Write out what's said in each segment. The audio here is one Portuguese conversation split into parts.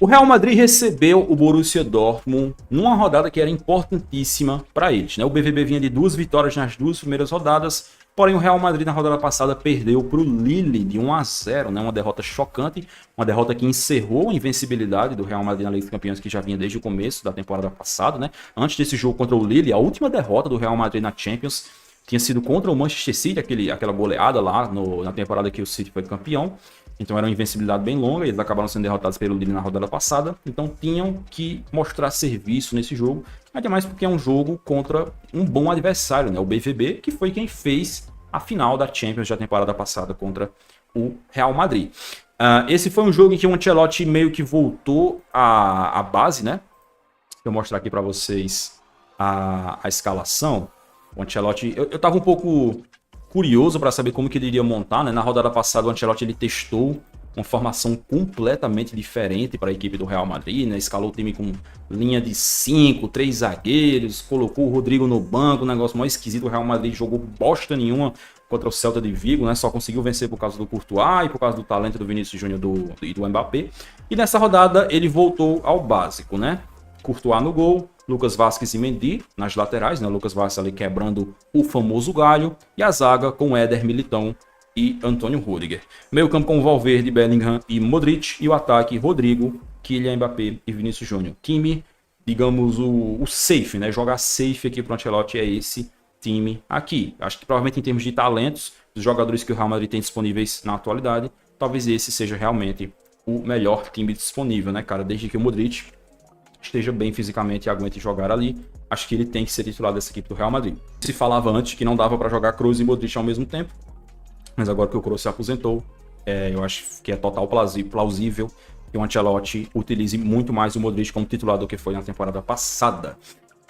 O Real Madrid recebeu o Borussia Dortmund numa rodada que era importantíssima para eles, né? O BVB vinha de 2 vitórias nas 2 primeiras rodadas, porém o Real Madrid na rodada passada perdeu para o Lille de 1-0, né? Uma derrota chocante, uma derrota que encerrou a invencibilidade do Real Madrid na Liga dos Campeões, que já vinha desde o começo da temporada passada, né? Antes desse jogo contra o Lille, a última derrota do Real Madrid na Champions tinha sido contra o Manchester City, aquela goleada lá na temporada que o City foi campeão. Então era uma invencibilidade bem longa, eles acabaram sendo derrotados pelo Lille na rodada passada, então tinham que mostrar serviço nesse jogo, ainda mais porque é um jogo contra um bom adversário, né? O BVB, que foi quem fez a final da Champions da temporada passada contra o Real Madrid. Esse foi um jogo em que o Ancelotti meio que voltou à base, né? Deixa eu mostrar aqui para vocês a escalação. O Ancelotti, eu tava um pouco curioso para saber como que ele iria montar, né? Na rodada passada o Ancelotti ele testou uma formação completamente diferente para a equipe do Real Madrid, né? Escalou o time com linha de 5, 3 zagueiros, colocou o Rodrigo no banco, um negócio mais esquisito. O Real Madrid jogou bosta nenhuma contra o Celta de Vigo, né? Só conseguiu vencer por causa do Courtois e por causa do talento do Vinícius Júnior e do Mbappé. E nessa rodada ele voltou ao básico, né? Courtois no gol, Lucas Vázquez e Mendy nas laterais, né? Lucas Vázquez ali quebrando o famoso galho, e a zaga com Éder Militão e Antônio Rüdiger. Meio campo com Valverde, Bellingham e Modric, e o ataque Rodrigo, Kylian Mbappé e Vinícius Júnior. Time, digamos, o safe, né? Jogar safe aqui pro Ancelotti é esse time aqui. Acho que provavelmente em termos de talentos, dos jogadores que o Real Madrid tem disponíveis na atualidade, talvez esse seja realmente o melhor time disponível, né, cara? Desde que o Modric esteja bem fisicamente e aguente jogar ali, acho que ele tem que ser titular dessa equipe do Real Madrid. Se falava antes que não dava para jogar Kroos e Modric ao mesmo tempo, mas agora que o Kroos se aposentou, eu acho que é total plausível que o Ancelotti utilize muito mais o Modric como titular do que foi na temporada passada.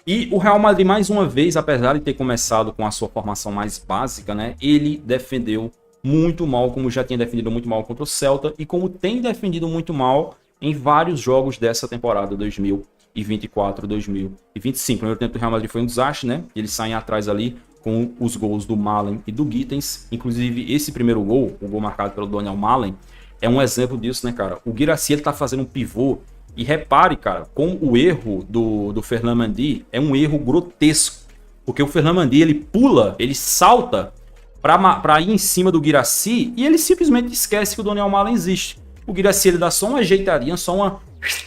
E o Real Madrid, mais uma vez, apesar de ter começado com a sua formação mais básica, né, ele defendeu muito mal, como já tinha defendido muito mal contra o Celta, e como tem defendido muito mal em vários jogos dessa temporada 2024-2025. O primeiro tempo do Real Madrid foi um desastre, né? Eles saem atrás ali com os gols do Malen e do Gittens. Inclusive, esse primeiro gol, o gol marcado pelo Daniel Malen, é um exemplo disso, né, cara? O Guirassy, ele tá fazendo um pivô, e repare, cara, com o erro do Ferland Mendy, é um erro grotesco. Porque o Ferland Mendy, ele pula, ele salta para ir em cima do Guirassy, e ele simplesmente esquece que o Daniel Malen existe. O Guirassy, ele dá só uma ajeitadinha, só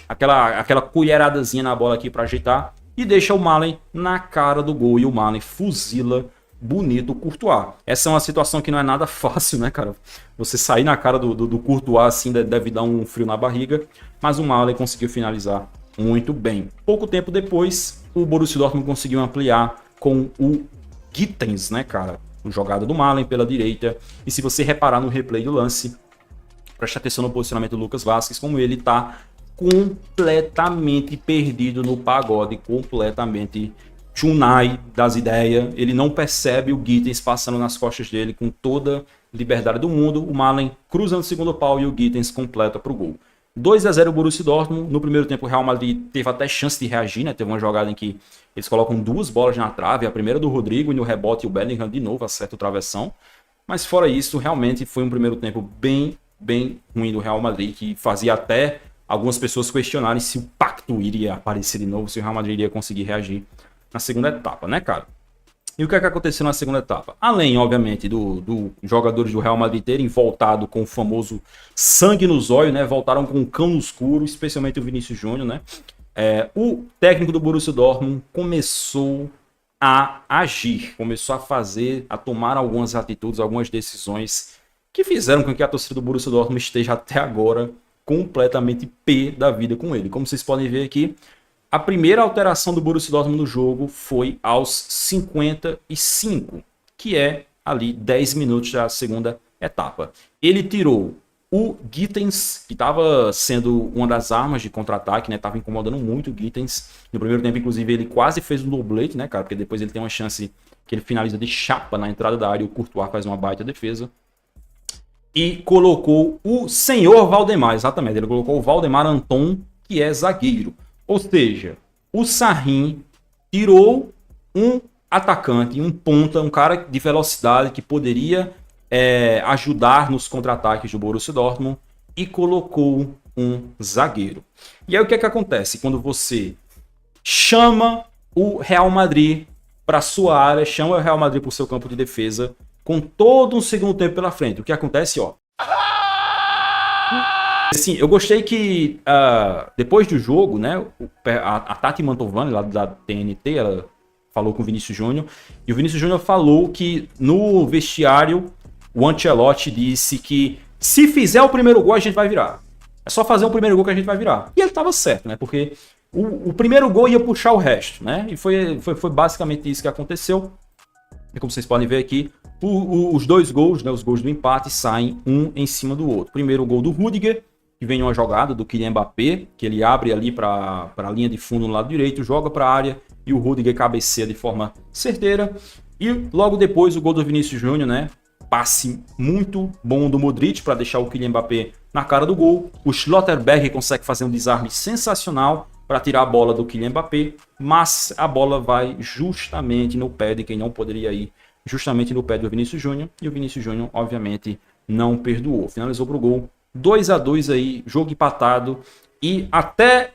aquela colheradazinha na bola aqui para ajeitar, e deixa o Malen na cara do gol, e o Malen fuzila bonito o Courtois. Essa é uma situação que não é nada fácil, né, cara? Você sair na cara do Courtois assim deve dar um frio na barriga, mas o Malen conseguiu finalizar muito bem. Pouco tempo depois, o Borussia Dortmund conseguiu ampliar com o Gittens, né, cara? A jogada do Malen pela direita, e se você reparar no replay do lance, preste atenção no posicionamento do Lucas Vázquez, como ele tá completamente perdido no pagode, completamente chunai das ideias. Ele não percebe o Gittens passando nas costas dele com toda liberdade do mundo. O Malen cruzando o segundo pau e o Gittens completa para o gol. 2-0 o Borussia Dortmund. No primeiro tempo o Real Madrid teve até chance de reagir, né? Teve uma jogada em que eles colocam 2 bolas na trave, a primeira do Rodrigo, e no rebote o Bellingham de novo acerta o travessão. Mas fora isso, realmente foi um primeiro tempo bem ruim do Real Madrid, que fazia até algumas pessoas questionarem se o pacto iria aparecer de novo, se o Real Madrid iria conseguir reagir na segunda etapa, né, cara? E o que é que aconteceu na segunda etapa? Além, obviamente, do jogadores do Real Madrid terem voltado com o famoso sangue nos olhos, né? Voltaram com o cão no escuro, especialmente o Vinícius Júnior, né? O técnico do Borussia Dortmund começou a agir, começou a tomar algumas atitudes, algumas decisões que fizeram com que a torcida do Borussia Dortmund esteja até agora completamente pé da vida com ele. Como vocês podem ver aqui, a primeira alteração do Borussia Dortmund no jogo foi aos 55, que é ali 10 minutos da segunda etapa. Ele tirou o Gittens, que estava sendo uma das armas de contra-ataque, né? Estava incomodando muito o Gittens. No primeiro tempo, inclusive, ele quase fez um doblete, né, cara? Porque depois ele tem uma chance que ele finaliza de chapa na entrada da área e o Courtois faz uma baita defesa. E colocou o senhor Valdemar, exatamente. Ele colocou o Valdemar Anton, que é zagueiro. Ou seja, o Sarrin tirou um atacante, um ponta, um cara de velocidade que poderia ajudar nos contra-ataques do Borussia Dortmund, e colocou um zagueiro. E aí o que é que acontece quando você chama o Real Madrid para sua área, chama o Real Madrid para o seu campo de defesa, com todo um segundo tempo pela frente? O que acontece, ó. Assim, eu gostei que depois do jogo, né, a Tati Mantovani, lá da TNT, ela falou com o Vinícius Júnior, e o Vinícius Júnior falou que no vestiário o Ancelotti disse que se fizer o primeiro gol a gente vai virar. É só fazer o primeiro gol que a gente vai virar. E ele estava certo, né, porque o primeiro gol ia puxar o resto, né, e foi basicamente isso que aconteceu. E como vocês podem ver aqui, os dois gols, né, os gols do empate, saem um em cima do outro. Primeiro o gol do Rudiger, que vem uma jogada do Kylian Mbappé, que ele abre ali para a linha de fundo no lado direito, joga para a área e o Rudiger cabeceia de forma certeira. E logo depois o gol do Vinícius Júnior, né? Passe muito bom do Modric para deixar o Kylian Mbappé na cara do gol. O Schlotterberg consegue fazer um desarme sensacional para tirar a bola do Kylian Mbappé, mas a bola vai justamente no pé de quem não poderia ir, justamente no pé do Vinícius Júnior, e o Vinícius Júnior, obviamente, não perdoou. Finalizou para o gol. 2-2 aí, jogo empatado, e até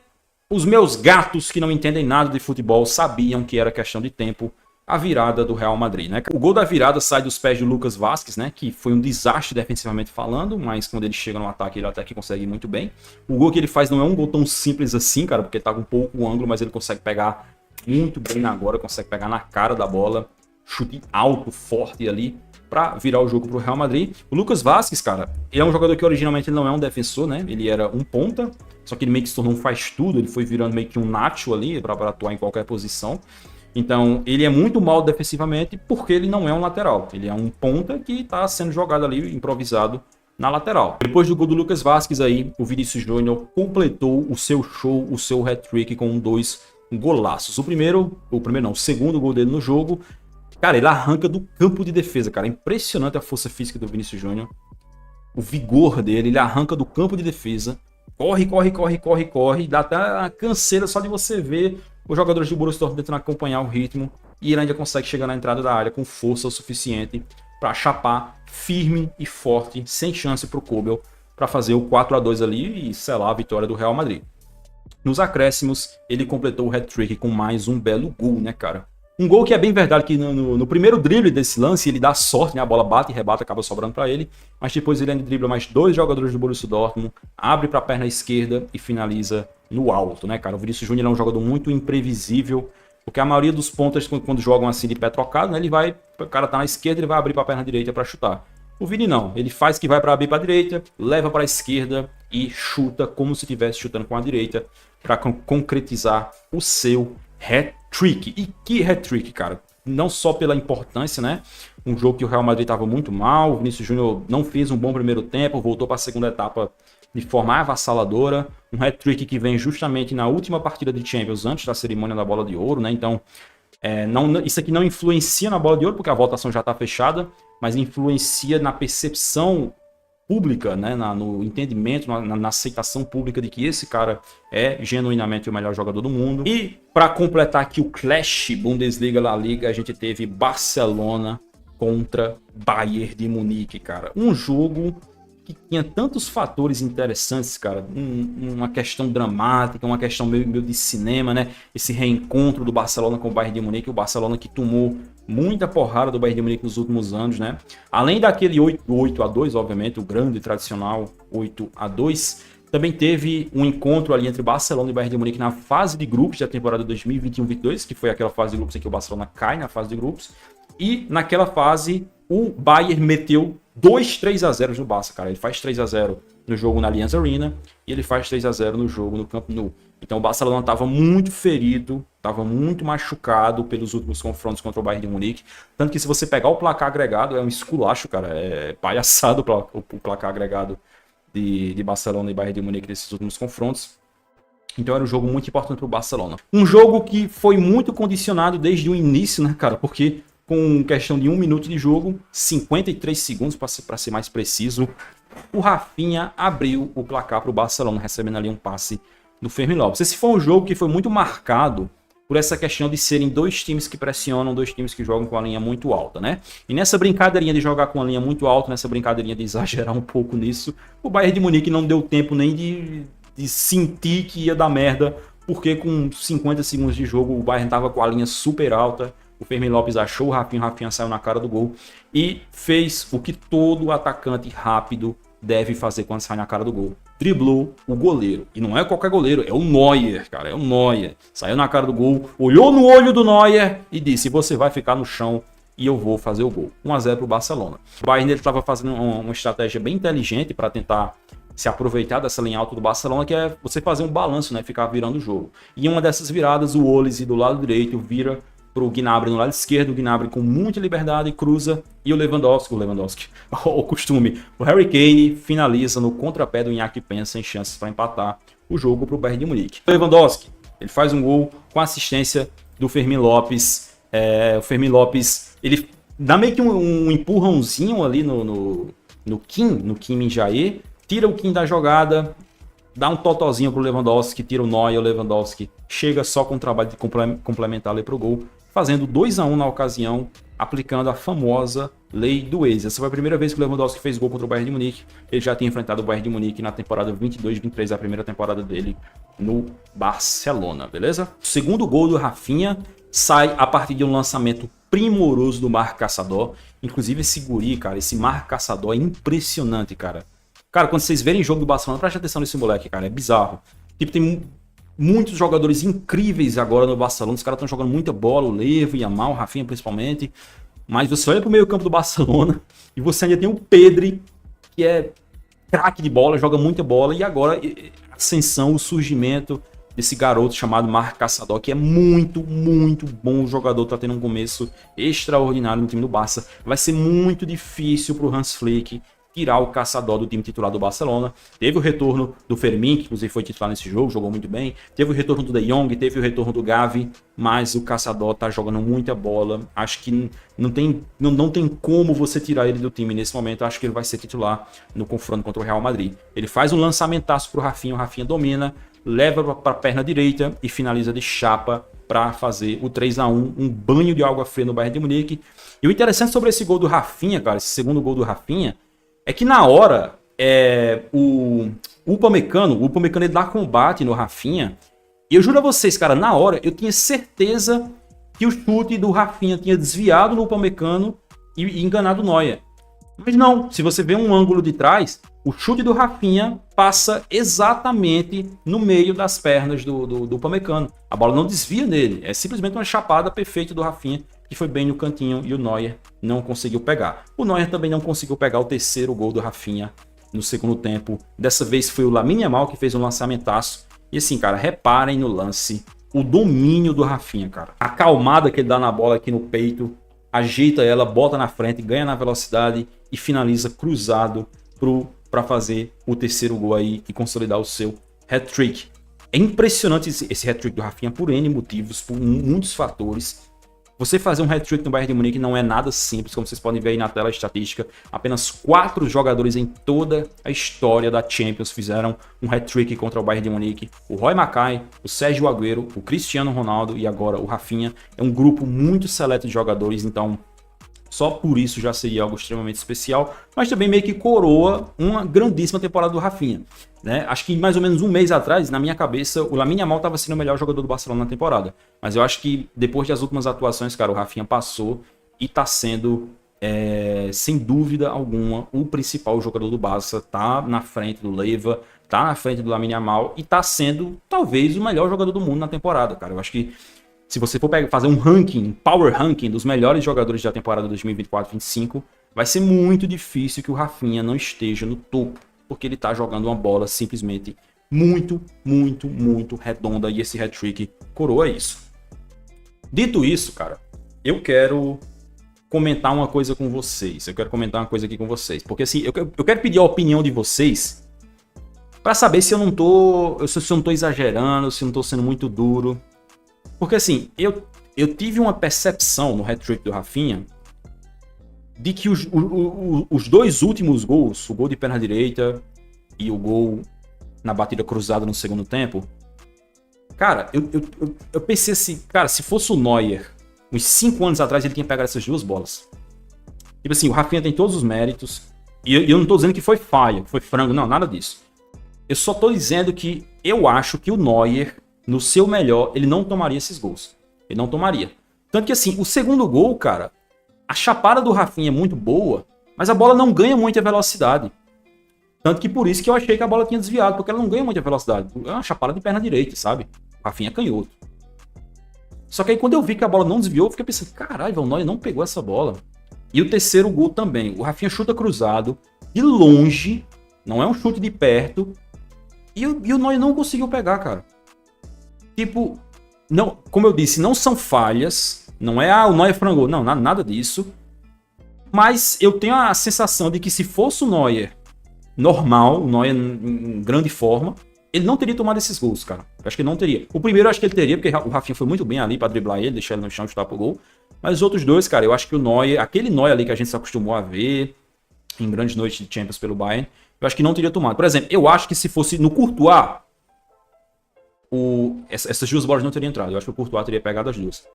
os meus gatos que não entendem nada de futebol sabiam que era questão de tempo a virada do Real Madrid, né? O gol da virada sai dos pés do Lucas Vázquez, né? Que foi um desastre defensivamente falando, mas quando ele chega no ataque ele até que consegue muito bem. O gol que ele faz não é um gol tão simples assim, cara, porque tá com um pouco o ângulo, mas ele consegue pegar muito bem agora, consegue pegar na cara da bola, chute alto, forte ali, para virar o jogo pro Real Madrid. O Lucas Vázquez, cara, ele é um jogador que originalmente ele não é um defensor, né? Ele era um ponta, só que ele meio que se tornou um faz-tudo, ele foi virando meio que um nacho ali para atuar em qualquer posição. Então, ele é muito mal defensivamente porque ele não é um lateral. Ele é um ponta que está sendo jogado ali, improvisado, na lateral. Depois do gol do Lucas Vázquez aí, o Vinícius Júnior completou o seu show, o seu hat-trick com 2 golaços. O segundo gol dele no jogo. Cara, ele arranca do campo de defesa, cara. Impressionante a força física do Vinícius Júnior. O vigor dele, ele arranca do campo de defesa. Corre. Dá até uma canseira só de você ver os jogadores do Borussia Dortmund tentando acompanhar o ritmo. E ele ainda consegue chegar na entrada da área com força o suficiente para chapar firme e forte, sem chance para o Kobel, para fazer o 4-2 ali e selar a vitória do Real Madrid. Nos acréscimos, ele completou o hat-trick com mais um belo gol, né, cara? Um gol que é bem verdade que no primeiro drible desse lance ele dá sorte, né? A bola bate e rebata, acaba sobrando para ele. Mas depois ele ainda dribla mais 2 jogadores do Borussia Dortmund, abre para a perna esquerda e finaliza no alto, né, cara? O Vinícius Júnior é um jogador muito imprevisível, porque a maioria dos pontas, quando jogam assim de pé trocado, né? O cara tá na esquerda, ele vai abrir para a perna direita para chutar. O Vini não, ele faz que vai para abrir para a direita, leva para a esquerda e chuta como se estivesse chutando com a direita para concretizar o seu hat-trick. E que hat-trick, cara. Não só pela importância, né? Um jogo que o Real Madrid estava muito mal, o Vinícius Júnior não fez um bom primeiro tempo, voltou para a segunda etapa de forma avassaladora. Um hat-trick que vem justamente na última partida de Champions, antes da cerimônia da Bola de Ouro, né? Então, isso aqui não influencia na Bola de Ouro, porque a votação já está fechada, mas influencia na percepção pública, né, no entendimento, na aceitação pública de que esse cara é genuinamente o melhor jogador do mundo. E para completar aqui o Clash Bundesliga La Liga, a gente teve Barcelona contra Bayern de Munique, cara. Um jogo que tinha tantos fatores interessantes, cara. Uma questão dramática, uma questão meio de cinema, né? Esse reencontro do Barcelona com o Bayern de Munique, o Barcelona que tomou muita porrada do Bayern de Munique nos últimos anos, né? Além daquele 8-2, obviamente, o grande e tradicional 8-2, também teve um encontro ali entre Barcelona e Bayern de Munique na fase de grupos da temporada 2021-22, que foi aquela fase de grupos em que o Barcelona cai na fase de grupos. E naquela fase, o Bayern meteu 3-0 no Barça, cara. Ele faz 3-0 no jogo na Allianz Arena e ele faz 3-0 no jogo no Camp Nou. Então o Barcelona estava muito ferido, estava muito machucado pelos últimos confrontos contra o Bayern de Munique. Tanto que se você pegar o placar agregado, é um esculacho, cara. É palhaçado o placar agregado de Barcelona e Bayern de Munique nesses últimos confrontos. Então era um jogo muito importante para o Barcelona. Um jogo que foi muito condicionado desde o início, né, cara? Porque com questão de 1 minuto de jogo, 53 segundos para ser mais preciso, o Rafinha abriu o placar para o Barcelona, recebendo ali um passe do Fermín López. Esse foi um jogo que foi muito marcado por essa questão de serem dois times que pressionam, dois times que jogam com a linha muito alta, né? E nessa brincadeirinha de jogar com a linha muito alta, nessa brincadeirinha de exagerar um pouco nisso, o Bayern de Munique não deu tempo nem de sentir que ia dar merda, porque com 50 segundos de jogo o Bayern tava com a linha super alta, o Fermín Lopes achou o Rafinha saiu na cara do gol e fez o que todo atacante rápido deve fazer quando sai na cara do gol. Driblou o goleiro. E não é qualquer goleiro, é o Neuer, cara. É o Neuer. Saiu na cara do gol, olhou no olho do Neuer e disse: você vai ficar no chão e eu vou fazer o gol. 1-0 pro Barcelona. O Bayern estava fazendo uma estratégia bem inteligente para tentar se aproveitar dessa linha alta do Barcelona, que é você fazer um balanço, né? Ficar virando o jogo. E em uma dessas viradas, o Olise do lado direito vira pro Gnabry no lado esquerdo, o Gnabry com muita liberdade cruza e o Lewandowski, o costume, o Harry Kane finaliza no contrapé do Iñaki Peña sem chances para empatar o jogo pro Bayern de Munique. O Lewandowski, ele faz um gol com assistência do Fermín Lopes, o Fermín Lopes, ele dá meio que um empurrãozinho ali no Kim Min-jae, tira o Kim da jogada, dá um totozinho pro Lewandowski, tira o Neuer, o Lewandowski chega só com o trabalho de complementar ali pro gol, fazendo 2-1 na ocasião, aplicando a famosa lei do ex. Essa foi a primeira vez que o Lewandowski fez gol contra o Bayern de Munique. Ele já tinha enfrentado o Bayern de Munique na temporada 22-23, a primeira temporada dele no Barcelona, beleza? O segundo gol do Rafinha sai a partir de um lançamento primoroso do Marc Caçador. Inclusive esse guri, cara, esse Marc Caçador é impressionante, cara. Cara, quando vocês verem o jogo do Barcelona, preste atenção nesse moleque, cara, é bizarro. Tipo, tem muitos jogadores incríveis agora no Barcelona, os caras estão jogando muita bola, o Levo, o Yamal, o Rafinha principalmente. Mas você olha pro meio campo do Barcelona e você ainda tem o Pedri, que é craque de bola, joga muita bola, e agora a ascensão, o surgimento desse garoto chamado Marc Caçador, que é muito, muito bom jogador, tá tendo um começo extraordinário no time do Barça. Vai ser muito difícil pro Hans Flick tirar o Caçador do time titular do Barcelona. Teve o retorno do Fermín, que inclusive foi titular nesse jogo, jogou muito bem. Teve o retorno do De Jong, teve o retorno do Gavi, mas o Caçador tá jogando muita bola. Acho que não tem como você tirar ele do time nesse momento. Acho que ele vai ser titular no confronto contra o Real Madrid. Ele faz um lançamentaço pro Rafinha, o Rafinha domina, leva para a perna direita e finaliza de chapa para fazer o 3-1, um banho de água fria no Bayern de Munique. E o interessante sobre esse gol do Rafinha, cara, esse segundo gol do Rafinha, é que na hora, o Upamecano ele dá combate no Rafinha, e eu juro a vocês, cara, na hora eu tinha certeza que o chute do Rafinha tinha desviado no Upamecano e enganado o Neuer. Mas não, se você vê um ângulo de trás, o chute do Rafinha passa exatamente no meio das pernas do Upamecano. A bola não desvia nele, é simplesmente uma chapada perfeita do Rafinha, que foi bem no cantinho e o Neuer não conseguiu pegar. O Neuer também não conseguiu pegar o terceiro gol do Rafinha no segundo tempo. Dessa vez foi o Lamine Yamal que fez um lançamentaço. E assim, cara, reparem no lance, o domínio do Rafinha, cara. A calmada que ele dá na bola aqui no peito, ajeita ela, bota na frente, ganha na velocidade e finaliza cruzado para fazer o terceiro gol aí e consolidar o seu hat-trick. É impressionante esse hat-trick do Rafinha por N motivos, por muitos fatores. Você fazer um hat-trick no Bayern de Munique não é nada simples, como vocês podem ver aí na tela a estatística. Apenas 4 jogadores em toda a história da Champions fizeram um hat-trick contra o Bayern de Munique. O Roy Mackay, o Sérgio Agüero, o Cristiano Ronaldo e agora o Rafinha. É um grupo muito seleto de jogadores, então só por isso já seria algo extremamente especial, mas também meio que coroa uma grandíssima temporada do Rafinha, né? Acho que mais ou menos um mês atrás, na minha cabeça, o Lamine Yamal estava sendo o melhor jogador do Barcelona na temporada. Mas eu acho que depois das últimas atuações, cara, o Rafinha passou e está sendo, sem dúvida alguma, o principal jogador do Barça. Tá na frente do Leva, tá na frente do Lamine Yamal e tá sendo talvez o melhor jogador do mundo na temporada, cara. Eu acho que se você for fazer um ranking, power ranking dos melhores jogadores da temporada 2024-25, vai ser muito difícil que o Rafinha não esteja no topo, porque ele tá jogando uma bola simplesmente muito, muito, muito redonda, e esse hat-trick coroa isso. Dito isso, cara, eu quero comentar uma coisa com vocês. Porque assim, eu quero pedir a opinião de vocês para saber se eu não tô exagerando, se eu não tô sendo muito duro. Porque assim, eu tive uma percepção no hat-trick do Rafinha de que os dois últimos gols, o gol de perna direita e o gol na batida cruzada no segundo tempo, Cara, eu pensei assim, cara, se fosse o Neuer, uns 5 anos atrás, ele tinha pegado essas duas bolas. Tipo assim, o Rafinha tem todos os méritos. E eu não tô dizendo que foi falha, que foi frango, não, nada disso. Eu só tô dizendo que eu acho que o Neuer, no seu melhor, ele não tomaria esses gols. Ele não tomaria. Tanto que assim, o segundo gol, cara, a chapada do Rafinha é muito boa, mas a bola não ganha muita velocidade. Tanto que por isso que eu achei que a bola tinha desviado, porque ela não ganha muita velocidade. É uma chapada de perna direita, sabe? O Rafinha é canhoto. Só que aí quando eu vi que a bola não desviou, eu fiquei pensando, caralho, o Neuer não pegou essa bola. E o terceiro gol também. O Rafinha chuta cruzado, de longe, não é um chute de perto, e o Neuer não conseguiu pegar, cara. Tipo, não, como eu disse, não são falhas, não é, o Neuer frangou, não, nada disso. Mas eu tenho a sensação de que se fosse o Neuer normal, o Neuer em grande forma, ele não teria tomado esses gols, cara. Eu acho que ele não teria. O primeiro eu acho que ele teria, porque o Rafinha foi muito bem ali pra driblar ele, deixar ele no chão e chutar pro gol. Mas os outros dois, cara, eu acho que o Neuer, aquele Neuer ali que a gente se acostumou a ver em grandes noites de Champions pelo Bayern, eu acho que não teria tomado. Por exemplo, eu acho que se fosse no Courtois, essas duas bolas não teriam entrado. Eu acho que o Courtois teria pegado as duas.